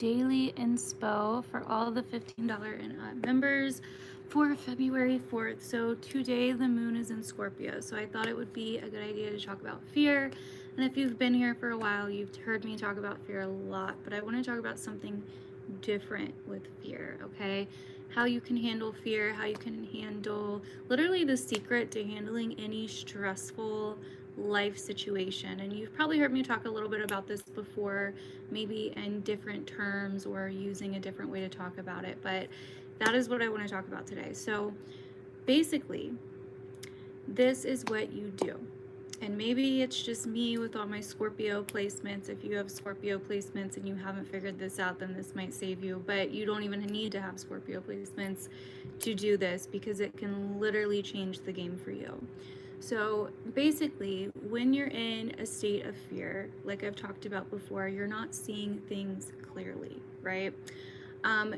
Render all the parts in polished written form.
daily inspo for all the $15 and up members for February 4th. So today the moon is in Scorpio, so I thought it would be a good idea to talk about fear. And if you've been here for a while, you've heard me talk about fear a lot, but I want to talk about something different with fear, okay? How you can handle fear, how you can handle literally the secret to handling any stressful life situation. And you've probably heard me talk a little bit about this before, maybe in different terms or using a different way to talk about it, but that is what I want to talk about today. So basically, this is what you do. And maybe it's just me with all my Scorpio placements. If you have Scorpio placements and you haven't figured this out, then this might save you. But you don't even need to have Scorpio placements to do this, because it can literally change the game for you. So basically, when you're in a state of fear, like I've talked about before, you're not seeing things clearly, right?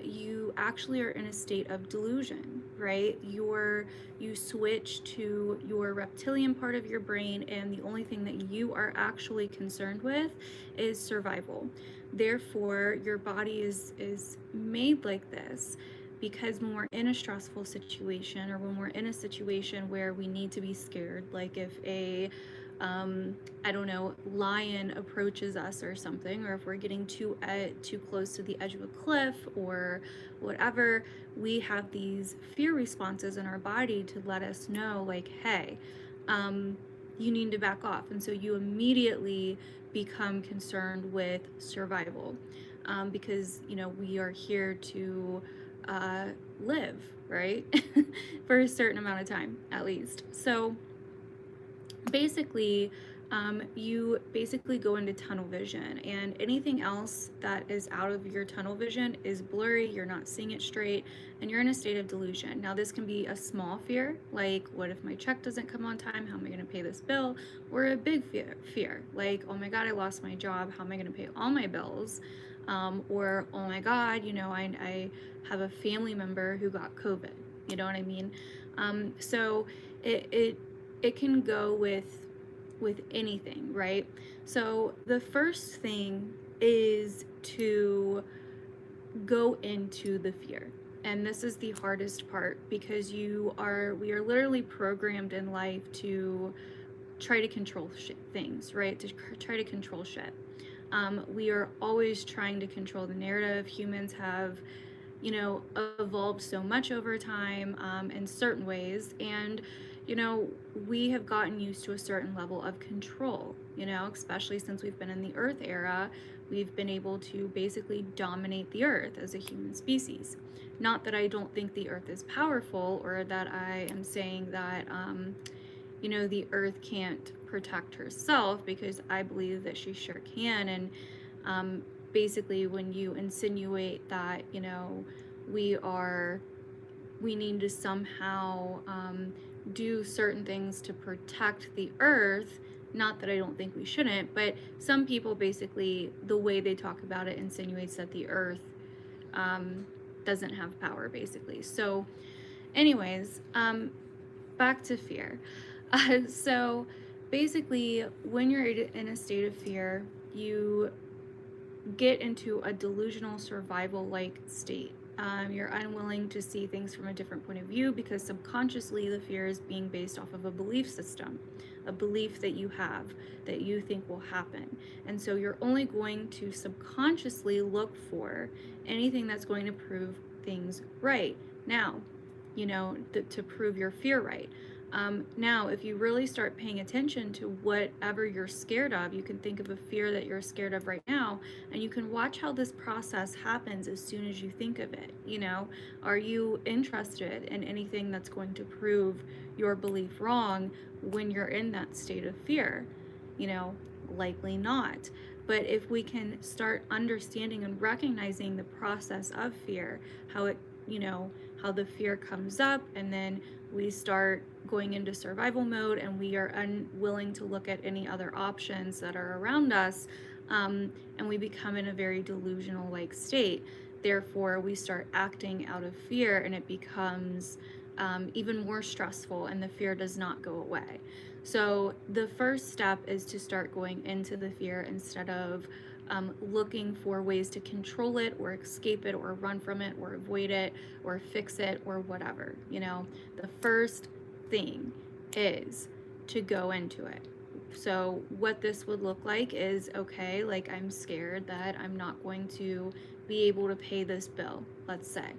You actually are in a state of delusion, right? You switch to your reptilian part of your brain, and the only thing that you are actually concerned with is survival. Therefore, your body is made like this, because when we're in a stressful situation, or when we're in a situation where we need to be scared, like if a I don't know, lion approaches us or something, or if we're getting too close to the edge of a cliff or whatever, we have these fear responses in our body to let us know, like, hey, you need to back off. And so you immediately become concerned with survival, because we are here to live, right? For a certain amount of time, at least. So basically, you basically go into tunnel vision, and anything else that is out of your tunnel vision is blurry. You're not seeing it straight, and you're in a state of delusion. Now, this can be a small fear, like, what if my check doesn't come on time? How am I going to pay this bill? Or a big fear, like, oh my God, I lost my job. How am I going to pay all my bills? Or, oh my God, I have a family member who got COVID. You know what I mean? So it can go with anything, right? So the first thing is to go into the fear. And this is the hardest part, because we are literally programmed in life to try to control things, right? To try to control shit. We are always trying to control the narrative. Humans have evolved so much over time, in certain ways, and we have gotten used to a certain level of control, especially since we've been in the Earth era. We've been able to basically dominate the Earth as a human species. Not that I don't think the Earth is powerful, or that I am saying that the Earth can't protect herself, because I believe that she sure can. And basically, when you insinuate that we need to somehow do certain things to protect the Earth, not that I don't think we shouldn't, but some people, basically, the way they talk about it insinuates that the Earth doesn't have power, basically. So anyways, back to fear. So basically, when you're in a state of fear, you get into a delusional survival-like state. You're unwilling to see things from a different point of view, because subconsciously the fear is being based off of a belief system, a belief that you have, that you think will happen. And so you're only going to subconsciously look for anything that's going to prove things right. Now, to prove your fear right. Now, if you really start paying attention to whatever you're scared of, you can think of a fear that you're scared of right now, and you can watch how this process happens as soon as you think of it. Are you interested in anything that's going to prove your belief wrong when you're in that state of fear? Likely not. But if we can start understanding and recognizing the process of fear, how it, how the fear comes up, and then we start going into survival mode, and we are unwilling to look at any other options that are around us, and we become in a very delusional like state. Therefore, we start acting out of fear, and it becomes even more stressful, and the fear does not go away. So the first step is to start going into the fear instead of looking for ways to control it or escape it or run from it or avoid it or fix it or whatever. The first thing is to go into it. So what this would look like is, okay, like I'm scared that I'm not going to be able to pay this bill, let's say.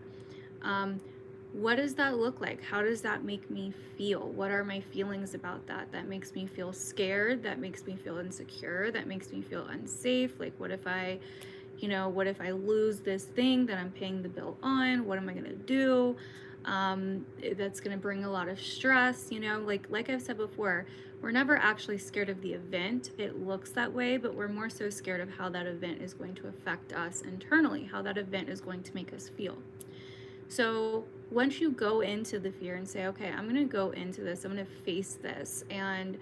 What does that look like? How does that make me feel? What are my feelings about that? That makes me feel scared. That makes me feel insecure. That makes me feel unsafe. Like, what if I lose this thing that I'm paying the bill on? What am I going to do? That's going to bring a lot of stress. Like I've said before, we're never actually scared of the event. It looks that way, but we're more so scared of how that event is going to affect us internally, how that event is going to make us feel. So once you go into the fear and say, okay, I'm going to go into this, I'm going to face this and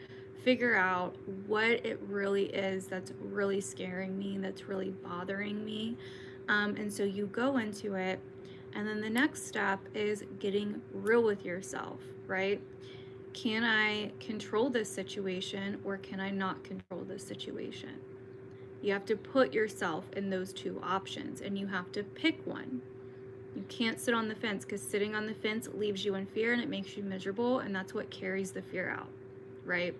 figure out what it really is that's really scaring me, that's really bothering me. And so you go into it, and then the next step is getting real with yourself, right? Can I control this situation, or can I not control this situation? You have to put yourself in those two options, and you have to pick one. You can't sit on the fence, because sitting on the fence leaves you in fear and it makes you miserable, and that's what carries the fear out, right?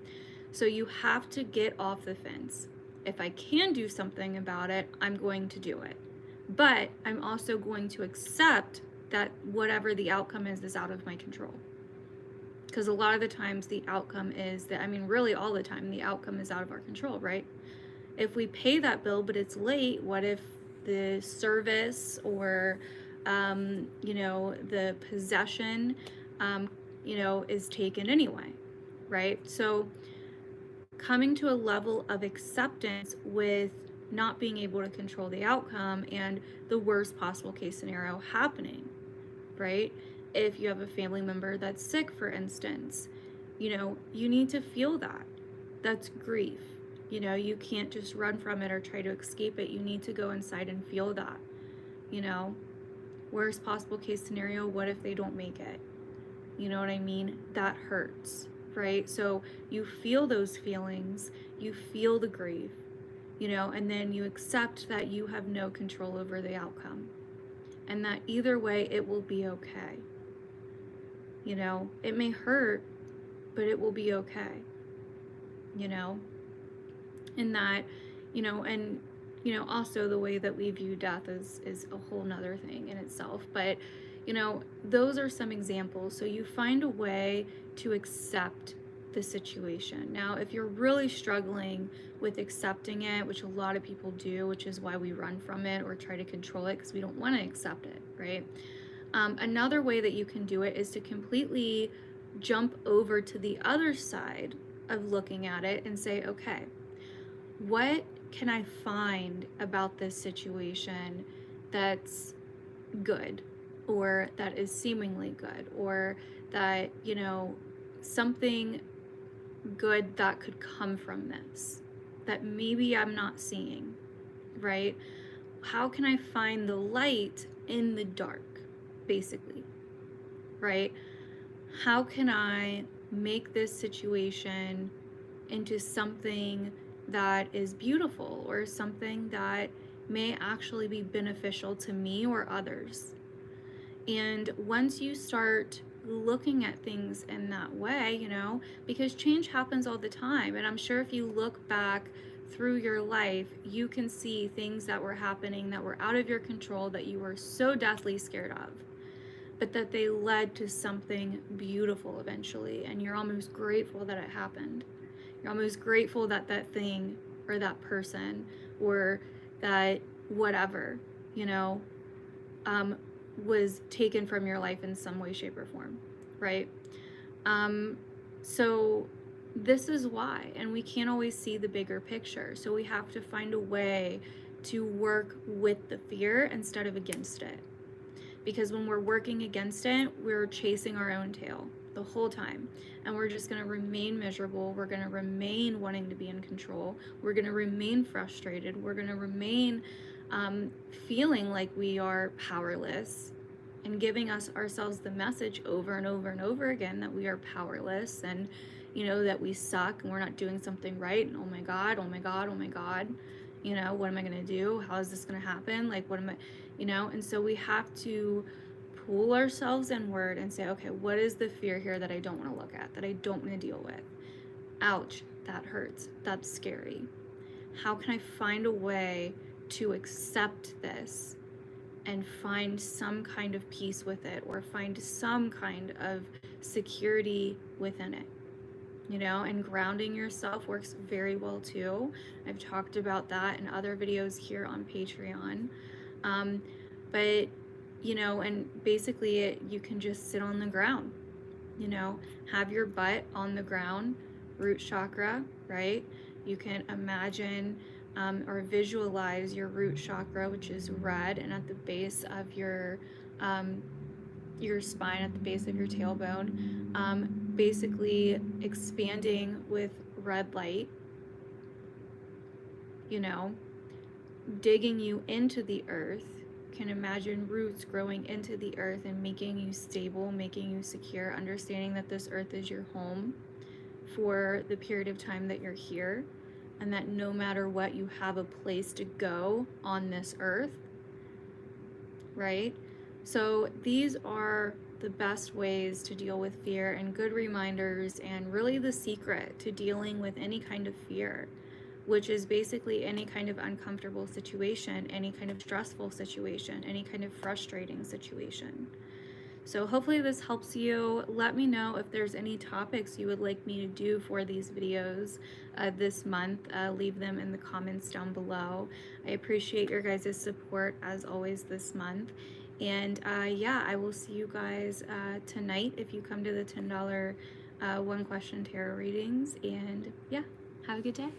So you have to get off the fence. If I can do something about it, I'm going to do it. But I'm also going to accept that whatever the outcome is out of my control. Because a lot of the times the outcome is that, really all the time, the outcome is out of our control, right? If we pay that bill but it's late, what if the service or the possession, is taken anyway, right? So coming to a level of acceptance with not being able to control the outcome and the worst possible case scenario happening, right? If you have a family member that's sick, for instance, you need to feel that. That's grief. You can't just run from it or try to escape it. You need to go inside and feel that. Worst possible case scenario, what if they don't make it? You know what I mean? That hurts, right? So you feel those feelings, you feel the grief, and then you accept that you have no control over the outcome, and that either way it will be okay. It may hurt, but it will be okay. And that, also the way that we view death is a whole nother thing in itself. But, those are some examples. So you find a way to accept the situation. Now, if you're really struggling with accepting it, which a lot of people do, which is why we run from it or try to control it, because we don't want to accept it, right? Another way that you can do it is to completely jump over to the other side of looking at it and say, okay, what can I find about this situation that's good, or that is seemingly good, or that, something good that could come from this that maybe I'm not seeing, right? How can I find the light in the dark, basically, right? How can I make this situation into something that is beautiful, or something that may actually be beneficial to me or others? And once you start looking at things in that way, because change happens all the time, and I'm sure if you look back through your life, you can see things that were happening that were out of your control, that you were so deathly scared of, but that they led to something beautiful eventually, and you're almost grateful that it happened. You're almost grateful that that thing or that person or that whatever, was taken from your life in some way, shape, or form, right? So this is why, and we can't always see the bigger picture. So we have to find a way to work with the fear instead of against it. Because when we're working against it, we're chasing our own tail the whole time, and we're just going to remain miserable. We're going to remain wanting to be in control. We're going to remain frustrated. We're going to remain feeling like we are powerless, and giving ourselves the message over and over and over again that we are powerless, and that we suck and we're not doing something right, and oh my god, oh my god, oh my god, You know, what am I going to do? How is this going to happen? Like, what am I, you know? And so we have to pull ourselves inward and say, okay, what is the fear here that I don't want to look at, that I don't want to deal with? Ouch, that hurts. That's scary. How can I find a way to accept this and find some kind of peace with it, or find some kind of security within it? You know, and grounding yourself works very well too. I've talked about that in other videos here on Patreon. But, you know, and basically you can just sit on the ground, you know, have your butt on the ground, root chakra, right? You can imagine or visualize your root chakra, which is red, and at the base of your spine, at the base of your tailbone, basically expanding with red light, you know, digging you into the earth. Can imagine roots growing into the earth and making you stable, making you secure, understanding that this earth is your home for the period of time that you're here, and that no matter what, you have a place to go on this earth, right? So these are the best ways to deal with fear, and good reminders, and really the secret to dealing with any kind of fear, which is basically any kind of uncomfortable situation, any kind of stressful situation, any kind of frustrating situation. So hopefully this helps you. Let me know if there's any topics you would like me to do for these videos this month. Leave them in the comments down below. I appreciate your guys' support as always this month. And yeah, I will see you guys tonight if you come to the $10 one question tarot readings. And yeah, have a good day.